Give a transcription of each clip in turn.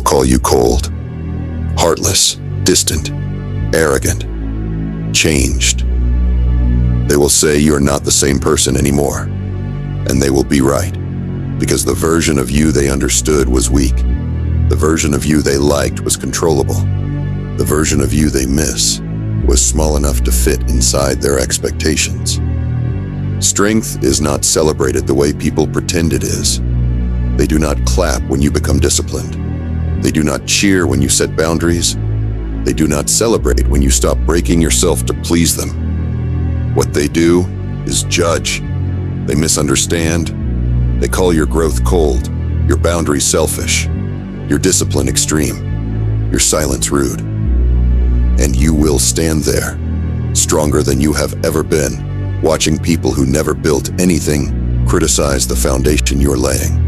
call you cold, heartless, distant, arrogant, changed. They will say you're not the same person anymore, and they will be right, because the version of you they understood was weak. The version of you they liked was controllable. The version of you they miss was small enough to fit inside their expectations. Strength is not celebrated the way people pretend it is. They do not clap when you become disciplined. They do not cheer when you set boundaries. They do not celebrate when you stop breaking yourself to please them. What they do is judge. They misunderstand. They call your growth cold, your boundaries selfish, your discipline extreme, your silence rude. And you will stand there, stronger than you have ever been, watching people who never built anything criticize the foundation you're laying.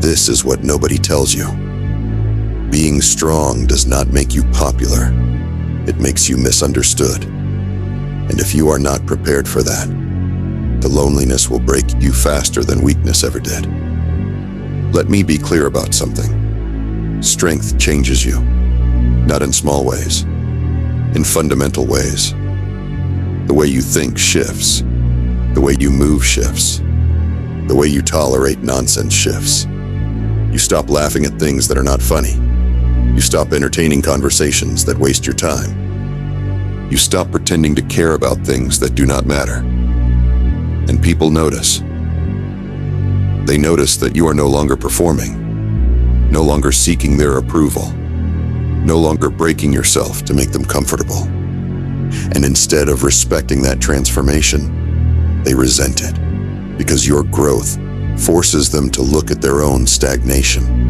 This is what nobody tells you. Being strong does not make you popular. It makes you misunderstood. And if you are not prepared for that, the loneliness will break you faster than weakness ever did. Let me be clear about something. Strength changes you, not in small ways, in fundamental ways. The way you think shifts. The way you move shifts. The way you tolerate nonsense shifts. You stop laughing at things that are not funny. You stop entertaining conversations that waste your time. You stop pretending to care about things that do not matter. And people notice. They notice that you are no longer performing, no longer seeking their approval, no longer breaking yourself to make them comfortable. And instead of respecting that transformation, they resent it, because your growth forces them to look at their own stagnation.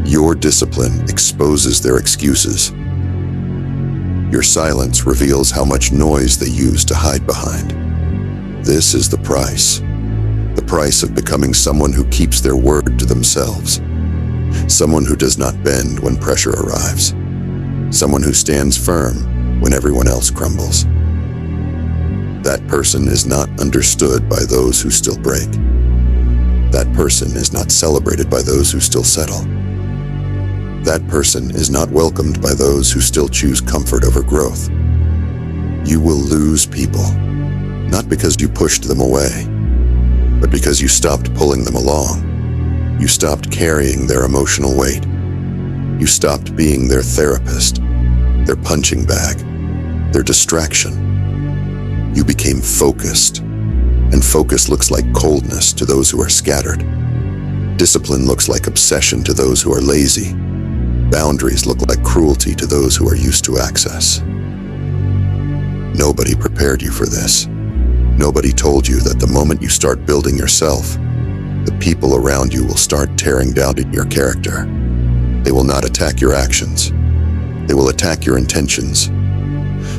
Your discipline exposes their excuses. Your silence reveals how much noise they use to hide behind. This is the price of becoming someone who keeps their word to themselves, someone who does not bend when pressure arrives, someone who stands firm when everyone else crumbles. That person is not understood by those who still break. That person is not celebrated by those who still settle. That person is not welcomed by those who still choose comfort over growth. You will lose people, not because you pushed them away, but because you stopped pulling them along. You stopped carrying their emotional weight. You stopped being their therapist, their punching bag, their distraction. You became focused. And focus looks like coldness to those who are scattered. Discipline looks like obsession to those who are lazy. Boundaries look like cruelty to those who are used to access. Nobody prepared you for this. Nobody told you that the moment you start building yourself, the people around you will start tearing down your character. They will not attack your actions. They will attack your intentions.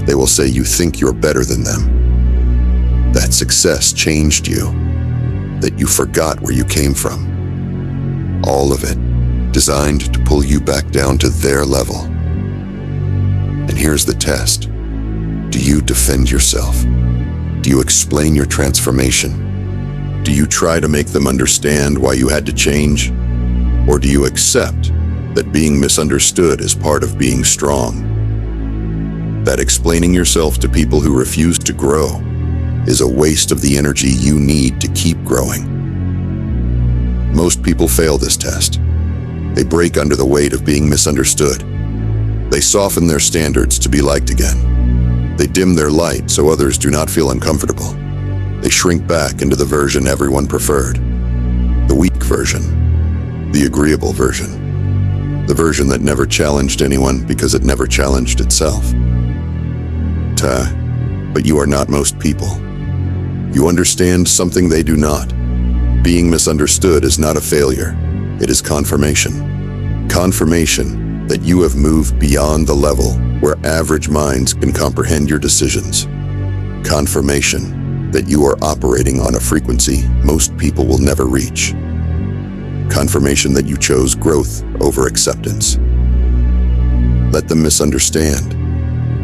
They will say you think you're better than them. That success changed you, that you forgot where you came from. All of it designed to pull you back down to their level. And here's the test. Do you defend yourself? Do you explain your transformation? Do you try to make them understand why you had to change? Or do you accept that being misunderstood is part of being strong? That explaining yourself to people who refuse to grow is a waste of the energy you need to keep growing. Most people fail this test. They break under the weight of being misunderstood. They soften their standards to be liked again. They dim their light so others do not feel uncomfortable. They shrink back into the version everyone preferred. The weak version. The agreeable version. The version that never challenged anyone because it never challenged itself. But you are not most people. You understand something they do not. Being misunderstood is not a failure. It is confirmation. Confirmation that you have moved beyond the level where average minds can comprehend your decisions. Confirmation that you are operating on a frequency most people will never reach. Confirmation that you chose growth over acceptance. Let them misunderstand.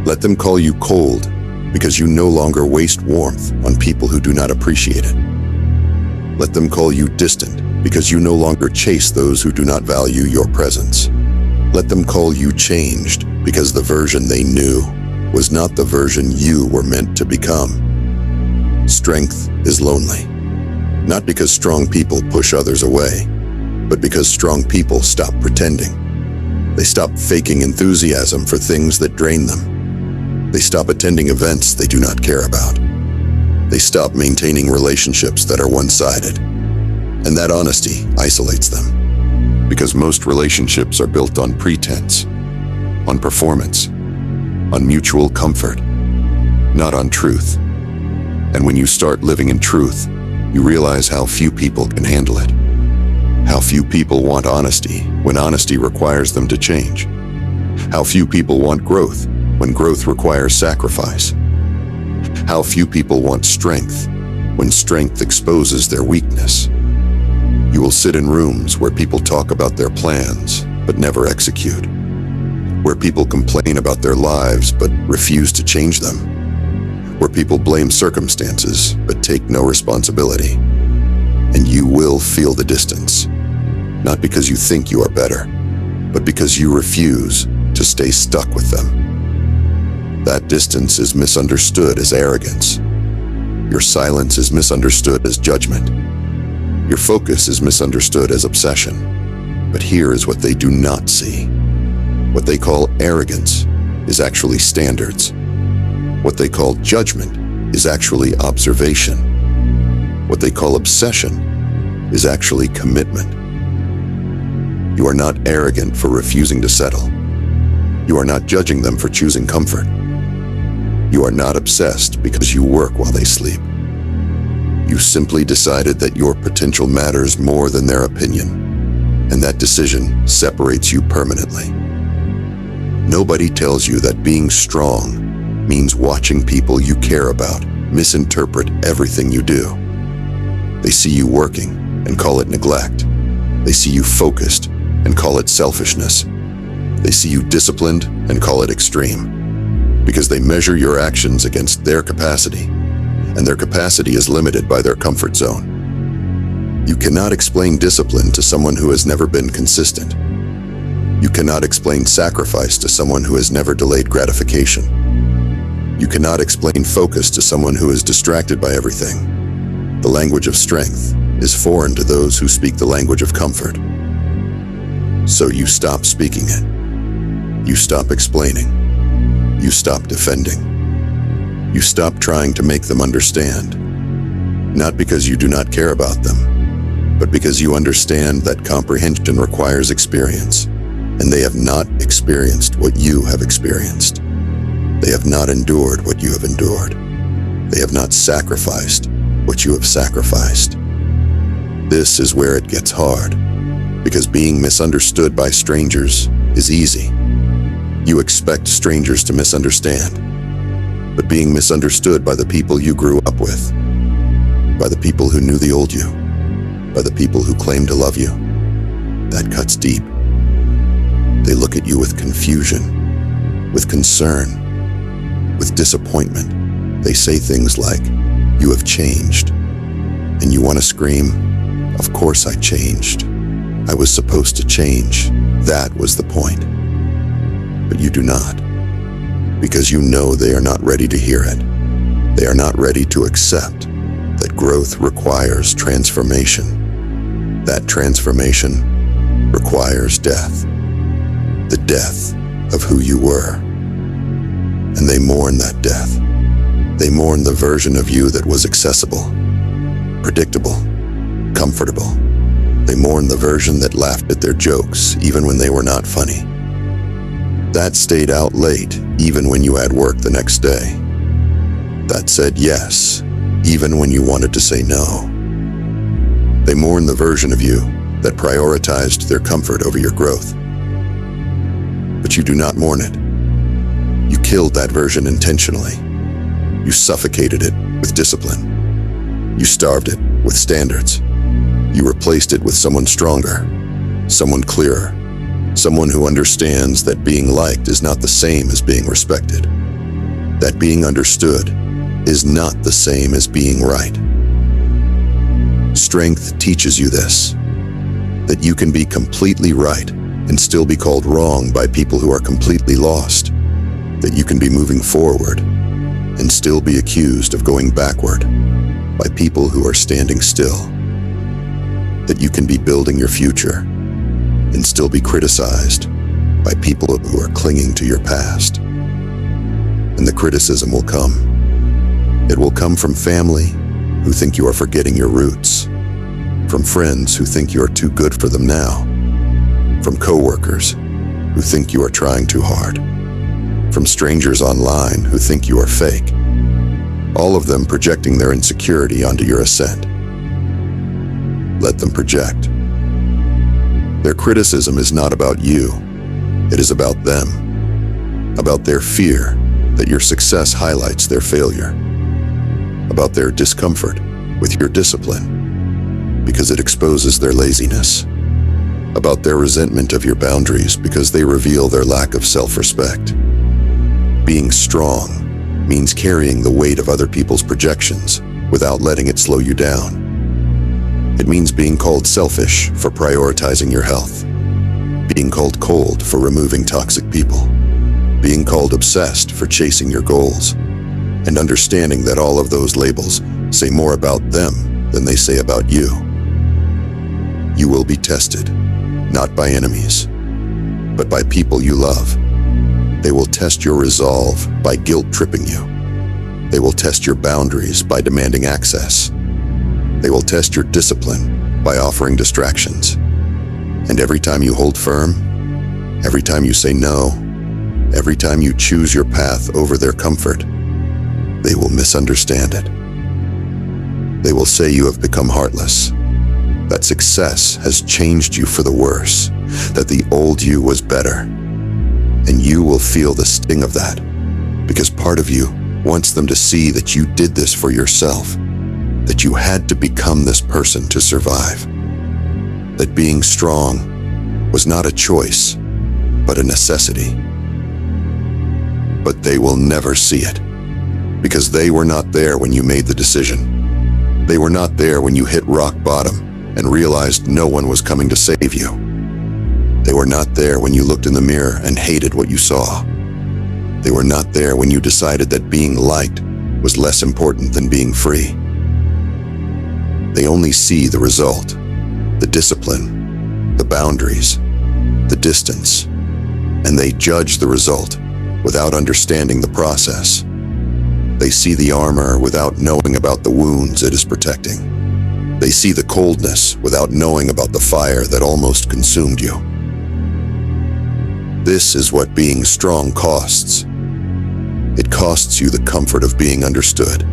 Let them call you cold, because you no longer waste warmth on people who do not appreciate it. Let them call you distant, because you no longer chase those who do not value your presence. Let them call you changed, because the version they knew was not the version you were meant to become. Strength is lonely, not because strong people push others away, but because strong people stop pretending. They stop faking enthusiasm for things that drain them. They stop attending events they do not care about. They stop maintaining relationships that are one-sided. And that honesty isolates them. Because most relationships are built on pretense, on performance, on mutual comfort, not on truth. And when you start living in truth, you realize how few people can handle it. How few people want honesty when honesty requires them to change. How few people want growth when growth requires sacrifice. How few people want strength when strength exposes their weakness. You will sit in rooms where people talk about their plans but never execute. Where people complain about their lives but refuse to change them. Where people blame circumstances but take no responsibility. And you will feel the distance, not because you think you are better, but because you refuse to stay stuck with them. That distance is misunderstood as arrogance. Your silence is misunderstood as judgment. Your focus is misunderstood as obsession. But here is what they do not see. What they call arrogance is actually standards. What they call judgment is actually observation. What they call obsession is actually commitment. You are not arrogant for refusing to settle. You are not judging them for choosing comfort. You are not obsessed because you work while they sleep. You simply decided that your potential matters more than their opinion, and that decision separates you permanently. Nobody tells you that being strong means watching people you care about misinterpret everything you do. They see you working and call it neglect. They see you focused and call it selfishness. They see you disciplined and call it extreme, because they measure your actions against their capacity, and their capacity is limited by their comfort zone. You cannot explain discipline to someone who has never been consistent. You cannot explain sacrifice to someone who has never delayed gratification. You cannot explain focus to someone who is distracted by everything. The language of strength is foreign to those who speak the language of comfort. So you stop speaking it. You stop explaining. You stop defending. You stop trying to make them understand. Not because you do not care about them, but because you understand that comprehension requires experience, and they have not experienced what you have experienced. They have not endured what you have endured. They have not sacrificed what you have sacrificed. This is where it gets hard, because being misunderstood by strangers is easy. You expect strangers to misunderstand. But being misunderstood by the people you grew up with, by the people who knew the old you, by the people who claimed to love you, that cuts deep. They look at you with confusion, with concern, with disappointment. They say things like, "You have changed." And you want to scream, "Of course I changed. I was supposed to change. That was the point." But you do not. Because you know they are not ready to hear it. They are not ready to accept that growth requires transformation. That transformation requires death. The death of who you were. And they mourn that death. They mourn the version of you that was accessible, predictable, comfortable. They mourn the version that laughed at their jokes even when they were not funny. That stayed out late, even when you had work the next day. That said yes, even when you wanted to say no. They mourn the version of you that prioritized their comfort over your growth. But you do not mourn it. You killed that version intentionally. You suffocated it with discipline. You starved it with standards. You replaced it with someone stronger, someone clearer. Someone who understands that being liked is not the same as being respected. That being understood is not the same as being right. Strength teaches you this, That you can be completely right and still be called wrong by people who are completely lost. That you can be moving forward and still be accused of going backward by people who are standing still. That you can be building your future and still be criticized by people who are clinging to your past. And the criticism will come. It will come from family who think you are forgetting your roots, from friends who think you are too good for them now, from coworkers who think you are trying too hard, from strangers online who think you are fake, all of them projecting their insecurity onto your ascent. Let them project. Their criticism is not about you. It is about them, about their fear that your success highlights their failure, about their discomfort with your discipline because it exposes their laziness, about their resentment of your boundaries because they reveal their lack of self-respect. Being strong means carrying the weight of other people's projections without letting it slow you down. It means being called selfish for prioritizing your health, being called cold for removing toxic people, being called obsessed for chasing your goals, and understanding that all of those labels say more about them than they say about you. You will be tested, not by enemies, but by people you love. They will test your resolve by guilt-tripping you. They will test your boundaries by demanding access. They will test your discipline by offering distractions. And every time you hold firm, every time you say no, every time you choose your path over their comfort, they will misunderstand it. They will say you have become heartless, that success has changed you for the worse, that the old you was better. And you will feel the sting of that, because part of you wants them to see that you did this for yourself, that you had to become this person to survive, that being strong was not a choice, but a necessity. But they will never see it, because they were not there when you made the decision. They were not there when you hit rock bottom and realized no one was coming to save you. They were not there when you looked in the mirror and hated what you saw. They were not there when you decided that being liked was less important than being free. They only see the result, the discipline, the boundaries, the distance, and they judge the result without understanding the process. They see the armor without knowing about the wounds it is protecting. They see the coldness without knowing about the fire that almost consumed you. This is what being strong costs. It costs you the comfort of being understood.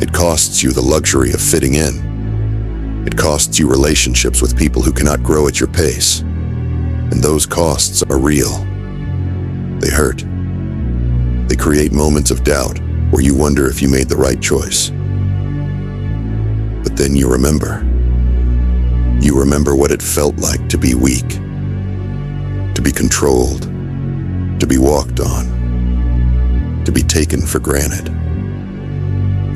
It costs you the luxury of fitting in. It costs you relationships with people who cannot grow at your pace. And those costs are real. They hurt. They create moments of doubt where you wonder if you made the right choice. But then you remember. You remember what it felt like to be weak, to be controlled, to be walked on, to be taken for granted.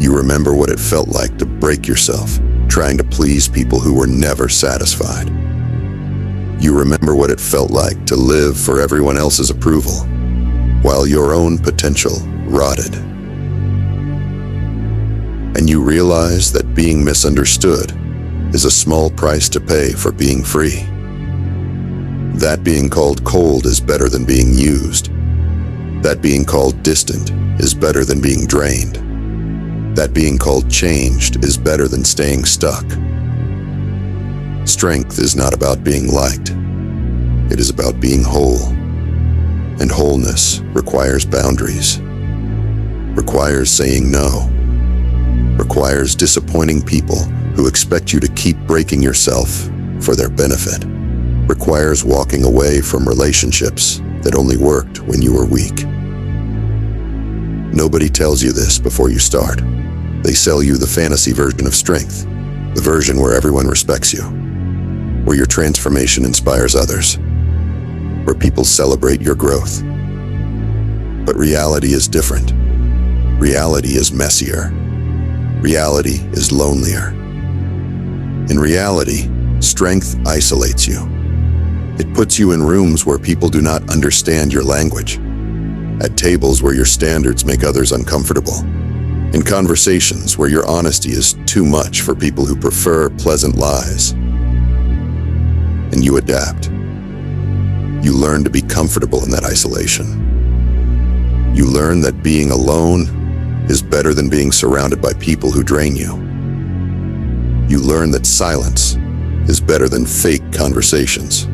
You remember what it felt like to break yourself, trying to please people who were never satisfied. You remember what it felt like to live for everyone else's approval, while your own potential rotted. And you realize that being misunderstood is a small price to pay for being free. That being called cold is better than being used. That being called distant is better than being drained. That being called changed is better than staying stuck. Strength is not about being liked. It is about being whole. And wholeness requires boundaries, requires saying no, requires disappointing people who expect you to keep breaking yourself for their benefit, requires walking away from relationships that only worked when you were weak. Nobody tells you this before you start. They sell you the fantasy version of strength, the version where everyone respects you, where your transformation inspires others, where people celebrate your growth. But reality is different. Reality is messier. Reality is lonelier. In reality, Strength isolates you. It puts you in rooms where people do not understand your language, at tables where your standards make others uncomfortable, in conversations where your honesty is too much for people who prefer pleasant lies. And you adapt. You learn to be comfortable in that isolation. You learn that being alone is better than being surrounded by people who drain you. You learn that silence is better than fake conversations.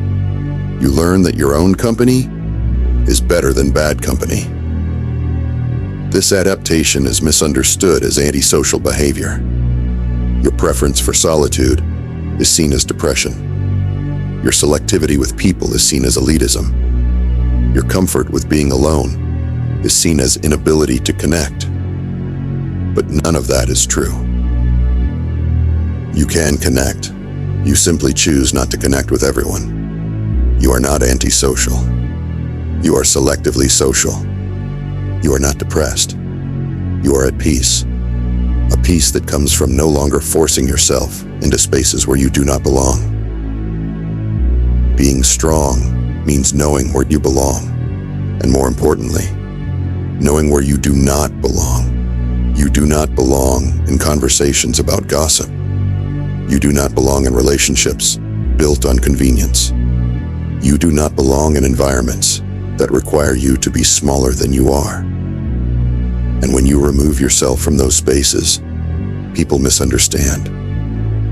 You learn that your own company is better than bad company. This adaptation is misunderstood as antisocial behavior. Your preference for solitude is seen as depression. Your selectivity with people is seen as elitism. Your comfort with being alone is seen as inability to connect. But none of that is true. You can connect. You simply choose not to connect with everyone. You are not antisocial. You are selectively social. You are not depressed. You are at peace. A peace that comes from no longer forcing yourself into spaces where you do not belong. Being strong means knowing where you belong, and more importantly, knowing where you do not belong. You do not belong in conversations about gossip. You do not belong in relationships built on convenience. You do not belong in environments that require you to be smaller than you are. And when you remove yourself from those spaces, people misunderstand.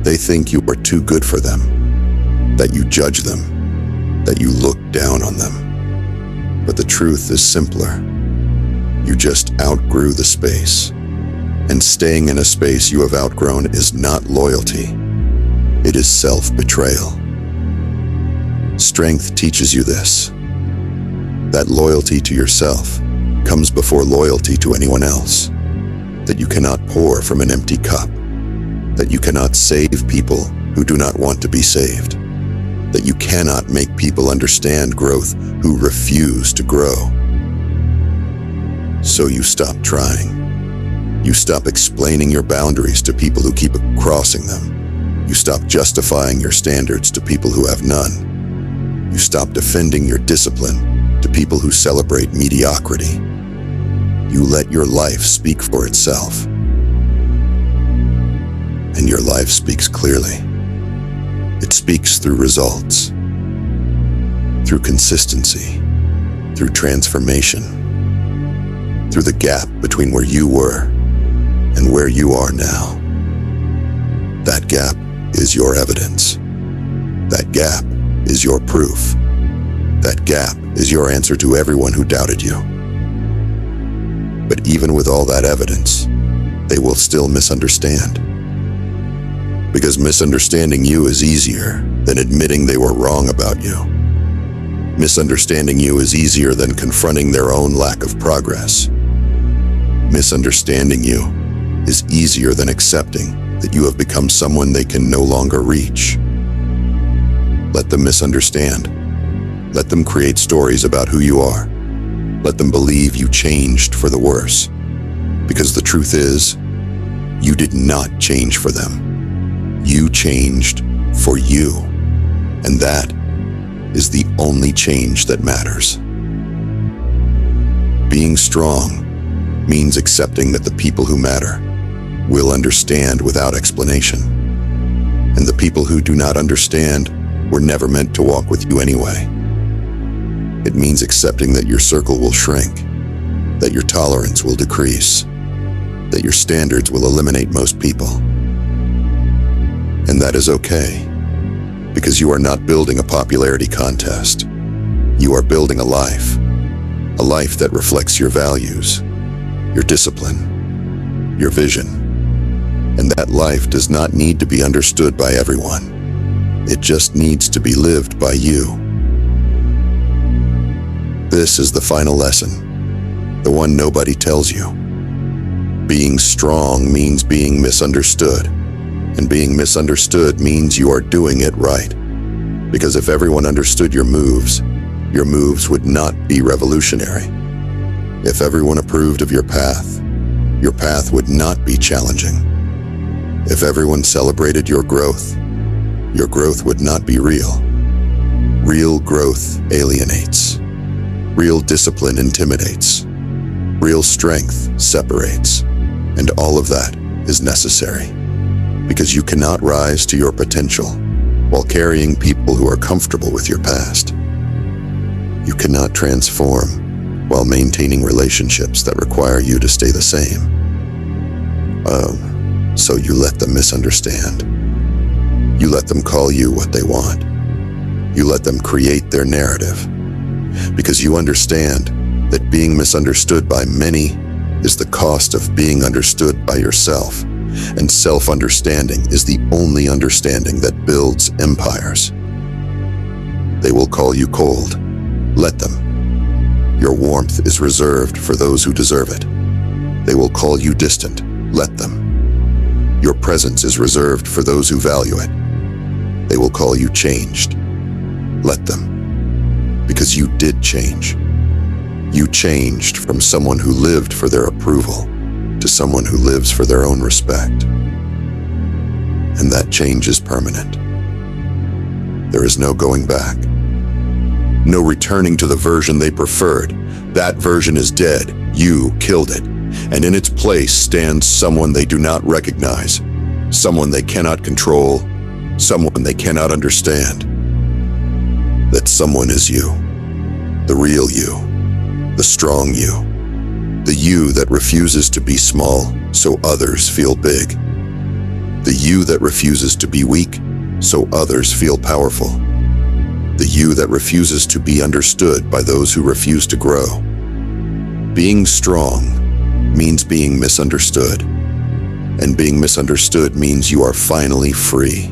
They think you are too good for them, that you judge them, that you look down on them. But the truth is simpler. You just outgrew the space. And staying in a space you have outgrown is not loyalty. It is self-betrayal. Strength teaches you this. That loyalty to yourself comes before loyalty to anyone else. That you cannot pour from an empty cup. That you cannot save people who do not want to be saved. That you cannot make people understand growth who refuse to grow. So you stop trying. You stop explaining your boundaries to people who keep crossing them. You stop justifying your standards to people who have none. You stop defending your discipline to people who celebrate mediocrity. You let your life speak for itself. And your life speaks clearly. It speaks through results, through consistency, through transformation, through the gap between where you were and where you are now. That gap is your evidence. That gap is your proof. That gap is your answer to everyone who doubted you. But even with all that evidence, they will still misunderstand. Because misunderstanding you is easier than admitting they were wrong about you. Misunderstanding you is easier than confronting their own lack of progress. Misunderstanding you is easier than accepting that you have become someone they can no longer reach. Let them misunderstand. Let them create stories about who you are. Let them believe you changed for the worse. Because the truth is, you did not change for them. You changed for you. And that is the only change that matters. Being strong means accepting that the people who matter will understand without explanation. And the people who do not understand were never meant to walk with you anyway. It means accepting that your circle will shrink, that your tolerance will decrease, that your standards will eliminate most people. And that is okay, because you are not building a popularity contest. You are building a life that reflects your values, your discipline, your vision. And that life does not need to be understood by everyone. It just needs to be lived by you. This is the final lesson, the one nobody tells you. Being strong means being misunderstood, and being misunderstood means you are doing it right. Because if everyone understood your moves would not be revolutionary. If everyone approved of your path would not be challenging. If everyone celebrated your growth your growth would not be real. Real growth alienates. Real discipline intimidates. Real strength separates. And all of that is necessary. Because you cannot rise to your potential while carrying people who are comfortable with your past. You cannot transform while maintaining relationships that require you to stay the same. So you let them misunderstand. You let them call you what they want. You let them create their narrative. Because you understand that being misunderstood by many is the cost of being understood by yourself. And self-understanding is the only understanding that builds empires. They will call you cold. Let them. Your warmth is reserved for those who deserve it. They will call you distant. Let them. Your presence is reserved for those who value it. They will call you changed. Let them. Because you did change. You changed from someone who lived for their approval to someone who lives for their own respect. And that change is permanent. There is no going back. No returning to the version they preferred. That version is dead. You killed it. And in its place stands someone they do not recognize, someone they cannot control, someone they cannot understand. That someone is you, the real you, the strong you, the you that refuses to be small so others feel big, the you that refuses to be weak so others feel powerful, the you that refuses to be understood by those who refuse to grow. Being strong means being misunderstood, and being misunderstood means you are finally free.